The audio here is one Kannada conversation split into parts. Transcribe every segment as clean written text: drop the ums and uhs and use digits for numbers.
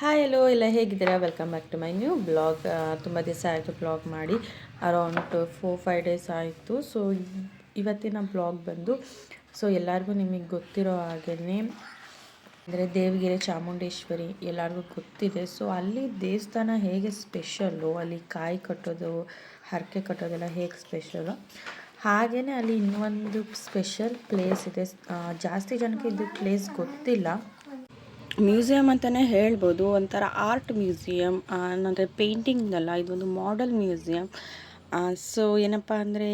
ಹಾಯ್ ಹಲೋ ಎಲ್ಲ ಹೇಗಿದ್ದೀರಾ? Welcome back to my new blog. ತುಂಬ ದಿವಸ ಆಯಿತು ಬ್ಲಾಗ್ ಮಾಡಿ, ಅರೌಂಡ್ 4-5 ಡೇಸ್ ಆಯಿತು. ಸೊ ಇವತ್ತಿನ ಬ್ಲಾಗ್ ಬಂದು ಎಲ್ಲರಿಗೂ ನಿಮಗೆ ಗೊತ್ತಿರೋ ಹಾಗೇ ಅಂದರೆ ದೇವಗಿರಿ ಚಾಮುಂಡೇಶ್ವರಿ ಎಲ್ಲರಿಗೂ ಗೊತ್ತಿದೆ. ಸೊ ಅಲ್ಲಿ ದೇವಸ್ಥಾನ ಹೇಗೆ ಸ್ಪೆಷಲ್ಲು, ಅಲ್ಲಿ ಕಾಯಿ ಕಟ್ಟೋದು ಹರಕೆ ಕಟ್ಟೋದೆಲ್ಲ ಹೇಗೆ ಸ್ಪೆಷಲು, ಹಾಗೆಯೇ ಅಲ್ಲಿ ಇನ್ನೊಂದು ಸ್ಪೆಷಲ್ ಪ್ಲೇಸ್ ಇದೆ. ಜಾಸ್ತಿ ಜನಕ್ಕೆ ಇದು ಪ್ಲೇಸ್ ಗೊತ್ತಿಲ್ಲ. ಮ್ಯೂಸಿಯಮ್ ಅಂತಲೇ ಹೇಳ್ಬೋದು, ಒಂಥರ ಆರ್ಟ್ ಮ್ಯೂಸಿಯಮ್ ಅಂದರೆ ಪೇಂಟಿಂಗ್ ಅಲ್ಲ, ಇದೊಂದು ಮಾಡೆಲ್ ಮ್ಯೂಸಿಯಮ್. ಸೊ ಏನಪ್ಪ ಅಂದರೆ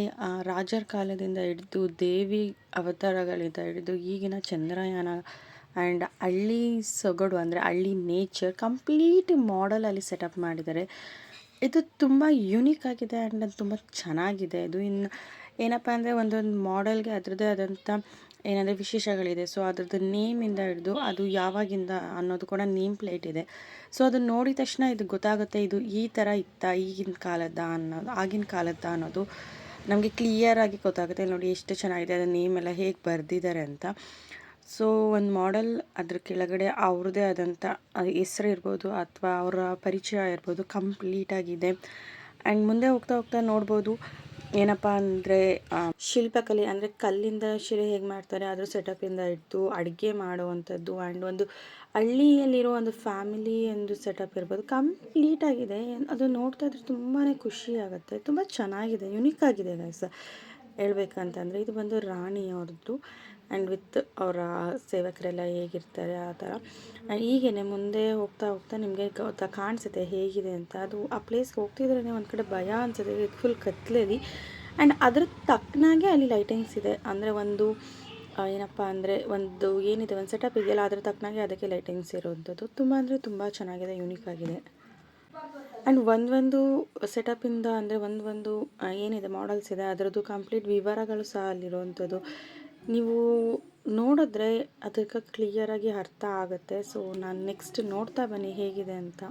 ರಾಜರ ಕಾಲದಿಂದ ಹಿಡಿದು ದೇವಿ ಅವತಾರಗಳಿಂದ ಹಿಡಿದು ಈಗಿನ ಚಂದ್ರಯಾನ ಆ್ಯಂಡ್ ಹಳ್ಳಿ ಸೊಗಡು ಅಂದರೆ ಹಳ್ಳಿ ನೇಚರ್ ಕಂಪ್ಲೀಟ್ ಮಾಡೆಲಲ್ಲಿ ಸೆಟಪ್ ಮಾಡಿದ್ದಾರೆ. ಇದು ತುಂಬ ಯೂನಿಕ್ ಆಗಿದೆ ಆ್ಯಂಡ್ ಅದು ತುಂಬ ಚೆನ್ನಾಗಿದೆ. ಇದು ಇನ್ನು ಏನಪ್ಪ ಅಂದರೆ ಒಂದೊಂದು ಮಾಡೆಲ್ಗೆ ಅದರದ್ದೇ ಆದಂಥ ಏನಂದರೆ ವಿಶೇಷಗಳಿದೆ. ಸೊ ಅದ್ರದ್ದು ನೇಮಿಂದ ಹಿಡಿದು ಅದು ಯಾವಾಗಿಂದ ಅನ್ನೋದು ಕೂಡ ನೇಮ್ ಪ್ಲೇಟ್ ಇದೆ. ಸೊ ಅದನ್ನು ನೋಡಿದ ತಕ್ಷಣ ಇದು ಗೊತ್ತಾಗುತ್ತೆ, ಇದು ಈ ಥರ ಇತ್ತಾ, ಈಗಿನ ಕಾಲದ ಅನ್ನೋದು ಆಗಿನ ಕಾಲದ ಅನ್ನೋದು ನಮಗೆ ಕ್ಲಿಯರಾಗಿ ಗೊತ್ತಾಗುತ್ತೆ. ನೋಡಿ ಎಷ್ಟು ಚೆನ್ನಾಗಿದೆ, ಅದರ ನೇಮ್ ಎಲ್ಲ ಹೇಗೆ ಬರೆದಿದ್ದಾರೆ ಅಂತ. ಸೊ ಒಂದು ಮಾಡೆಲ್ ಅದ್ರ ಕೆಳಗಡೆ ಅವ್ರದ್ದೇ ಆದಂಥ ಹೆಸರು ಇರ್ಬೋದು ಅಥವಾ ಅವರ ಪರಿಚಯ ಇರ್ಬೋದು, ಕಂಪ್ಲೀಟಾಗಿದೆ. ಆ್ಯಂಡ್ ಮುಂದೆ ಹೋಗ್ತಾ ಹೋಗ್ತಾ ನೋಡ್ಬೋದು ಏನಪ್ಪ ಅಂದರೆ ಶಿಲ್ಪಕಲೆ ಅಂದರೆ ಕಲ್ಲಿಂದ ಶಿಲೆ ಹೇಗೆ ಮಾಡ್ತಾರೆ ಅದ್ರ ಸೆಟಪಿಂದ ಹಿಡಿದು ಅಡುಗೆ ಮಾಡುವಂಥದ್ದು ಆ್ಯಂಡ್ ಒಂದು ಹಳ್ಳಿಯಲ್ಲಿರೋ ಒಂದು ಫ್ಯಾಮಿಲಿ ಒಂದು ಸೆಟಪ್ ಇರ್ಬೋದು, ಕಂಪ್ಲೀಟಾಗಿದೆ. ಅದು ನೋಡ್ತಾ ಇದ್ರೆ ತುಂಬಾ ಖುಷಿ ಆಗುತ್ತೆ, ತುಂಬ ಚೆನ್ನಾಗಿದೆ, ಯುನೀಕ್ ಆಗಿದೆ ಗೈಸ್. ಹೇಳ್ಬೇಕಂತಂದರೆ ಇದು ಬಂದು ರಾಣಿಯವ್ರದ್ದು ಆ್ಯಂಡ್ ವಿತ್ ಅವರ ಸೇವಕರೆಲ್ಲ ಹೇಗಿರ್ತಾರೆ ಆ ಥರ. ಹೀಗೇ ಮುಂದೆ ಹೋಗ್ತಾ ಹೋಗ್ತಾ ನಿಮಗೆ ಕಾಣಿಸುತ್ತೆ ಹೇಗಿದೆ ಅಂತ. ಅದು ಆ ಪ್ಲೇಸ್ಗೆ ಹೋಗ್ತಿದ್ರೇ ಒಂದು ಕಡೆ ಭಯ ಅನಿಸುತ್ತೆ, ಇದು ಫುಲ್ ಕತ್ಲೇದಿ ಆ್ಯಂಡ್ ಅದ್ರ ತಕ್ಕನಾಗೆ ಅಲ್ಲಿ ಲೈಟಿಂಗ್ಸ್ ಇದೆ. ಅಂದರೆ ಒಂದು ಏನಪ್ಪ ಅಂದರೆ ಒಂದು ಏನಿದೆ ಒಂದು ಸೆಟಪ್ ಇದೆಯಲ್ಲ, ಅದ್ರ ತಕ್ಕನಾಗೆ ಅದಕ್ಕೆ ಲೈಟಿಂಗ್ಸ್ ಇರೋವಂಥದ್ದು. ತುಂಬ ಅಂದರೆ ತುಂಬ ಚೆನ್ನಾಗಿದೆ, ಯೂನಿಕ್ ಆಗಿದೆ. ಆ್ಯಂಡ್ ಒಂದೊಂದು ಸೆಟಪಿಂದ ಅಂದರೆ ಒಂದು ಏನಿದೆ ಮಾಡೆಲ್ಸ್ ಇದೆ ಅದರದ್ದು ಕಂಪ್ಲೀಟ್ ವಿವರಗಳು ಸಹ ಅಲ್ಲಿರುವಂಥದ್ದು ನೀವು ನೋಡಿದ್ರೆ ಅದಕ್ಕೆ ಕ್ಲಿಯರಾಗಿ ಅರ್ಥ ಆಗುತ್ತೆ. ಸೊ ನಾನು ನೆಕ್ಸ್ಟ್ ನೋಡ್ತಾ ಬನ್ನಿ ಹೇಗಿದೆ ಅಂತ.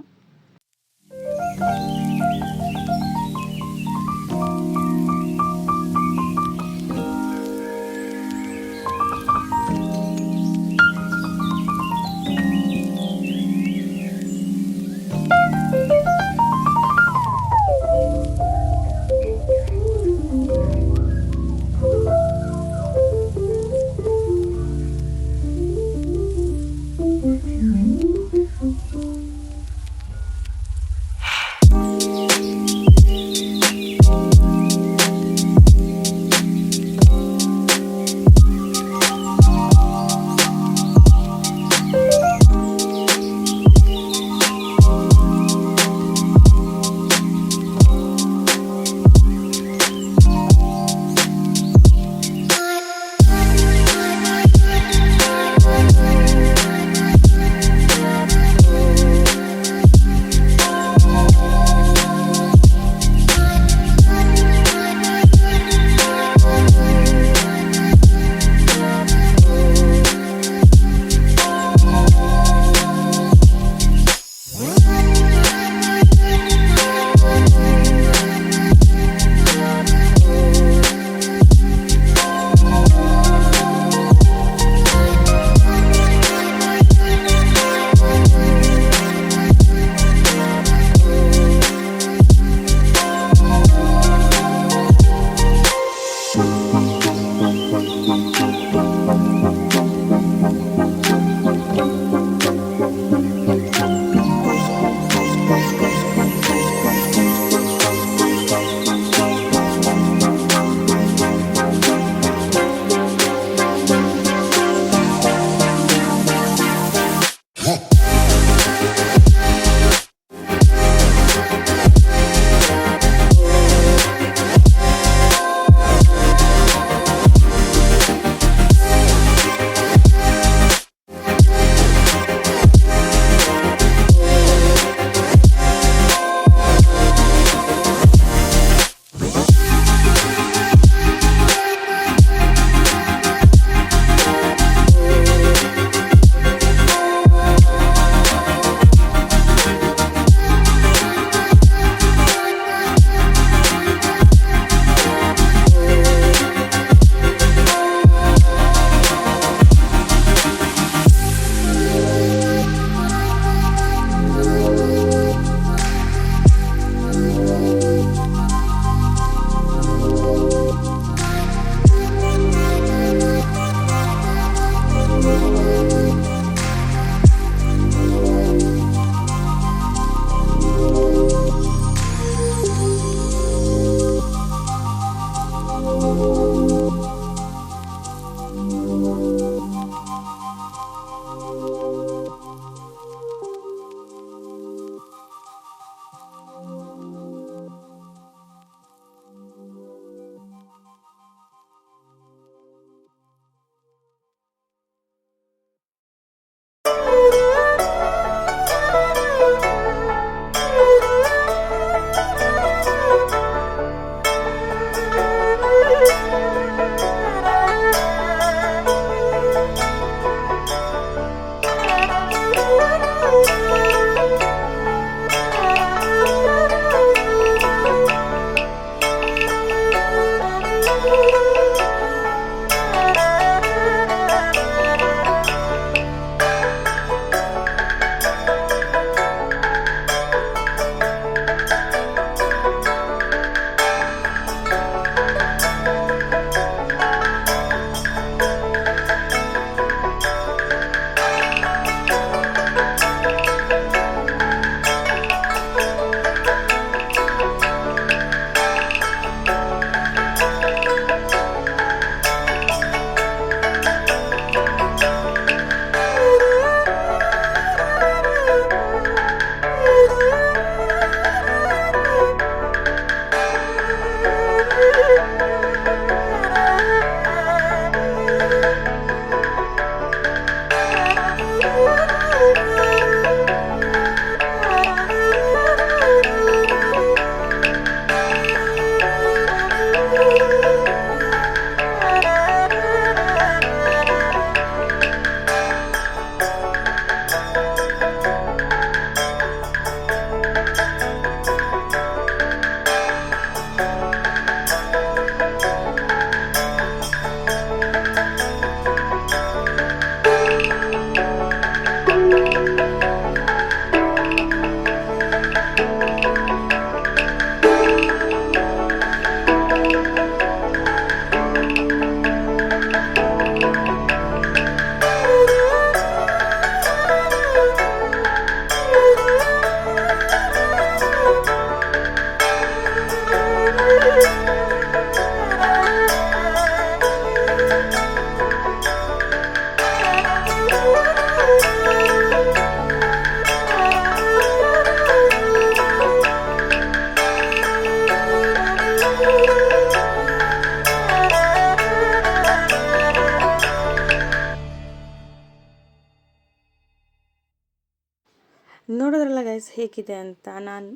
ನೋಡೋದ್ರಲ್ಲ ಗೈಸ್ ಹೇಗಿದೆ ಅಂತ. ನಾನು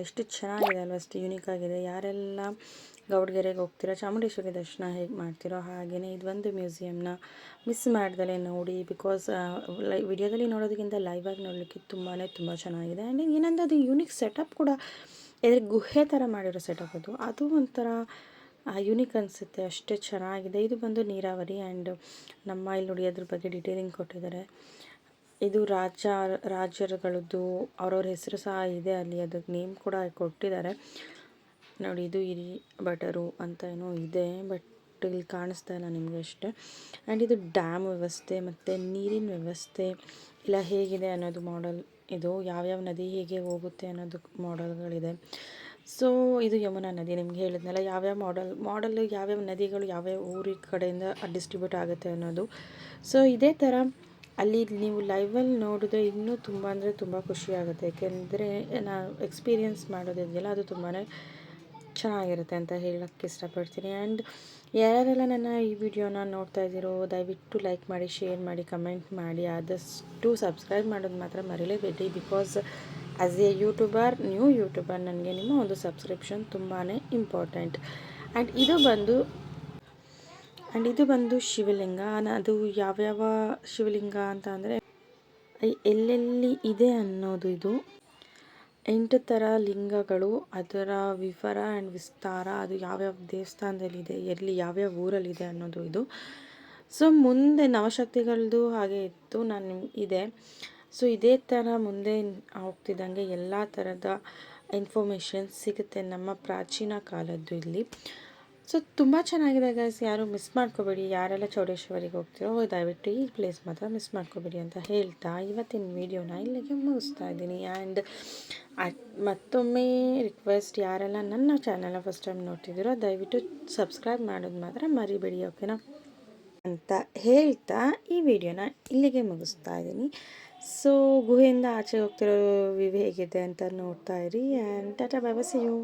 ಎಷ್ಟು ಚೆನ್ನಾಗಿದೆ ಅಲ್ವ, ಅಷ್ಟು ಯೂನಿಕ್ ಆಗಿದೆ. ಯಾರೆಲ್ಲ ಗೌಡಗೆರೆಗೆ ಹೋಗ್ತೀರಾ, ಚಾಮುಂಡೇಶ್ವರಿ ದರ್ಶನ ಹೇಗೆ ಮಾಡ್ತೀರೋ ಹಾಗೆಯೇ ಇದೊಂದು ಮ್ಯೂಸಿಯಮ್ನ ಮಿಸ್ ಮಾಡ್ದಲೇ ನೋಡಿ. ಬಿಕಾಸ್ ವಿಡಿಯೋದಲ್ಲಿ ನೋಡೋದಕ್ಕಿಂತ ಲೈವಾಗಿ ನೋಡಲಿಕ್ಕೆ ತುಂಬ ಚೆನ್ನಾಗಿದೆ. ಆ್ಯಂಡ್ ಏನಂದರೆ ಅದು ಯೂನಿಕ್ ಸೆಟಪ್ ಕೂಡ, ಎದುರು ಗುಹೆ ಥರ ಮಾಡಿರೋ ಸೆಟಪ್ ಅದು ಒಂಥರ ಯೂನಿಕ್ ಅನಿಸುತ್ತೆ, ಅಷ್ಟೇ ಚೆನ್ನಾಗಿದೆ. ಇದು ಬಂದು ನೀರಾವರಿ. ಆ್ಯಂಡ್ ನಮ್ಮ ಇಲ್ಲಿ ನೋಡಿ ಅದ್ರ ಬಗ್ಗೆ ಡೀಟೇಲಿಂಗ್ ಕೊಟ್ಟಿದ್ದಾರೆ. ಇದು ರಾಜರುಗಳದ್ದು ಅವ್ರವ್ರ ಹೆಸರು ಸಹ ಇದೆ ಅಲ್ಲಿ, ಅದಕ್ಕೆ ನೇಮ್ ಕೂಡ ಕೊಟ್ಟಿದ್ದಾರೆ ನೋಡಿ. ಇದು ಹಿರಿ ಭಟರು ಅಂತ ಏನೋ ಇದೆ, ಬಟ್ ಇಲ್ಲಿ ಕಾಣಿಸ್ತಾ ಇಲ್ಲ ನಿಮಗೆ ಅಷ್ಟೇ. ಆ್ಯಂಡ್ ಇದು ಡ್ಯಾಮ್ ವ್ಯವಸ್ಥೆ ಮತ್ತು ನೀರಿನ ವ್ಯವಸ್ಥೆ ಇಲ್ಲ ಹೇಗಿದೆ ಅನ್ನೋದು ಮಾಡೆಲ್. ಇದು ಯಾವ್ಯಾವ ನದಿ ಹೇಗೆ ಹೋಗುತ್ತೆ ಅನ್ನೋದು ಮಾಡೆಲ್ಗಳಿದೆ. ಸೊ ಇದು ಯಮುನಾ ನದಿ. ನಿಮ್ಗೆ ಹೇಳಿದ್ನಲ್ಲ ಯಾವ್ಯಾವ ಮಾಡೆಲ್ಲು ಯಾವ್ಯಾವ ನದಿಗಳು ಯಾವ್ಯಾವ ಊರಿನ ಕಡೆಯಿಂದ ಡಿಸ್ಟ್ರಿಬ್ಯೂಟ್ ಆಗುತ್ತೆ ಅನ್ನೋದು. ಸೊ ಇದೇ ಥರ ಅಲ್ಲಿ ನೀವು ಲೈವಲ್ಲಿ ನೋಡಿದ್ರೆ ಇನ್ನೂ ತುಂಬ ಅಂದರೆ ತುಂಬ ಖುಷಿಯಾಗುತ್ತೆ. ಏಕೆಂದರೆ ನಾನು ಎಕ್ಸ್ಪೀರಿಯೆನ್ಸ್ ಮಾಡೋದಿದೆಯಲ್ಲ ಅದು ತುಂಬಾ ಚೆನ್ನಾಗಿರುತ್ತೆ ಅಂತ ಹೇಳೋಕ್ಕೆ ಇಷ್ಟಪಡ್ತೀನಿ. ಆ್ಯಂಡ್ ಯಾರೆಲ್ಲ ನನ್ನ ಈ ವಿಡಿಯೋನ ನೋಡ್ತಾ ಇದ್ದೀರೋ ದಯವಿಟ್ಟು ಲೈಕ್ ಮಾಡಿ, ಶೇರ್ ಮಾಡಿ, ಕಮೆಂಟ್ ಮಾಡಿ, ಆದಷ್ಟು ಸಬ್ಸ್ಕ್ರೈಬ್ ಮಾಡೋದು ಮಾತ್ರ ಮರೀಲೇಬೇಡಿ. Because as a YouTuber, new YouTuber, ನನಗೆ ನಿಮ್ಮ ಒಂದು ಸಬ್ಸ್ಕ್ರಿಪ್ಷನ್ ತುಂಬಾ ಇಂಪಾರ್ಟೆಂಟ್. ಆ್ಯಂಡ್ ಇದು ಬಂದು ಶಿವಲಿಂಗ. ಅದು ಯಾವ್ಯಾವ ಶಿವಲಿಂಗ ಅಂತ ಅಂದರೆ ಎಲ್ಲೆಲ್ಲಿ ಇದೆ ಅನ್ನೋದು. ಇದು 8 ಥರ ಲಿಂಗಗಳು, ಅದರ ವಿವರ ಆ್ಯಂಡ್ ವಿಸ್ತಾರ, ಅದು ಯಾವ್ಯಾವ ದೇವಸ್ಥಾನದಲ್ಲಿದೆ, ಎಲ್ಲಿ ಯಾವ್ಯಾವ ಊರಲ್ಲಿದೆ ಅನ್ನೋದು ಇದು. ಸೊ ಮುಂದೆ ನವಶಕ್ತಿಗಳದ್ದು ಹಾಗೆ ಇತ್ತು ಇದೆ. ಸೊ ಇದೇ ಥರ ಮುಂದೆ ಹೋಗ್ತಿದ್ದಂಗೆ ಎಲ್ಲ ಥರದ ಇನ್ಫಾರ್ಮೇಷನ್ ಸಿಗುತ್ತೆ ನಮ್ಮ ಪ್ರಾಚೀನ ಕಾಲದ್ದು ಇಲ್ಲಿ. ಸೊ ತುಂಬ ಚೆನ್ನಾಗಿದೆ ಗೈಸ್, ಯಾರು ಮಿಸ್ ಮಾಡ್ಕೋಬೇಡಿ. ಯಾರೆಲ್ಲ ಚೌಡೇಶ್ವರಿಗೆ ಹೋಗ್ತಿರೋ ದಯವಿಟ್ಟು ಈ ಪ್ಲೇಸ್ ಮಾತ್ರ ಮಿಸ್ ಮಾಡ್ಕೋಬೇಡಿ ಅಂತ ಹೇಳ್ತಾ ಇವತ್ತಿನ ವೀಡಿಯೋನ ಇಲ್ಲಿಗೆ ಮುಗಿಸ್ತಾ ಇದ್ದೀನಿ. ಆ್ಯಂಡ್ ಮತ್ತೊಮ್ಮೆ ರಿಕ್ವೆಸ್ಟ್, ಯಾರೆಲ್ಲ ನನ್ನ ಚಾನಲ್ನ ಫಸ್ಟ್ ಟೈಮ್ ನೋಡ್ತಿದ್ದೀರೋ ದಯವಿಟ್ಟು ಸಬ್ಸ್ಕ್ರೈಬ್ ಮಾಡೋದು ಮಾತ್ರ ಮರಿಬೇಡಿ, ಓಕೆನಾ ಅಂತ ಹೇಳ್ತಾ ಈ ವಿಡಿಯೋನ ಇಲ್ಲಿಗೆ ಮುಗಿಸ್ತಾ ಇದ್ದೀನಿ. ಸೊ ಗುಹೆಯಿಂದ ಆಚೆ ಹೋಗ್ತಿರೋ ವ್ಯೂ ಹೇಗಿದೆ ಅಂತ ನೋಡ್ತಾ ಇರಿ. And tata bye bye, see you.